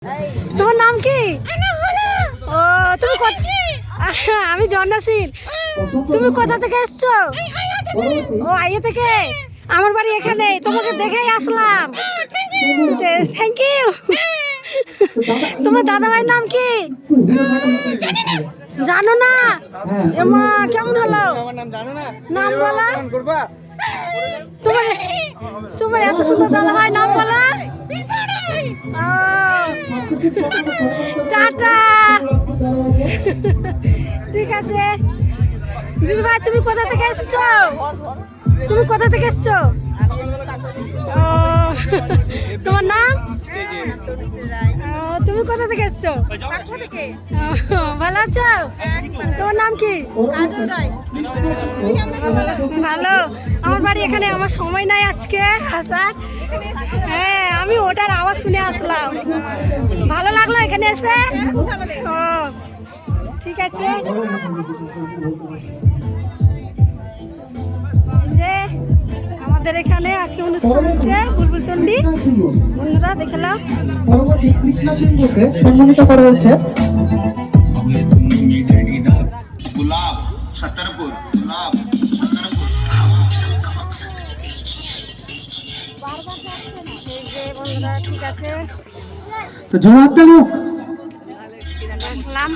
তোমার নাম কি? ও তুমি আমি জন্নাশীল। তুমি কোথা থেকে এসছো? ও আইয়া থেকে। আমার বাড়ি এখানে, তোমাকে দেখেই আসলাম। Thank you. তোমার দাদা ভাইয়ের নাম কি? জানো না? এমা কেমন হলো? নাম বলা। তোমার তোমার এত সুন্দর দাদা ভাই, নাম বলা। টাটা। ঠিক আছে দিদি ভাই, তুমি কোথা থেকে এসছো? তুমি কোথা থেকে এসছো? তোমার নাম? তুমি কোথা থেকে এসছো? ভালো আছো? তোমার নাম কি? ভালো। আমার বাড়ি এখানে। আমার সময় নাই আজকে আসার। হ্যাঁ, আমি ওটার আওয়াজ শুনে আসলাম। ভালো লাগলো এখানে এসে। ও ঠিক আছে। যে আমাদের এখানে আজকে অনুষ্ঠান হচ্ছে বুলবুল চণ্ডী। বন্ধুরা দেখলাম। পরবর্তী কৃষ্ণা সিংহকে সম্মানিত করা হচ্ছে। गुलाब छतरपुर गुलाब छतरपुर। বন্ধুরা ঠিক আছে তো জোয়ার দেবো। দেখলাম।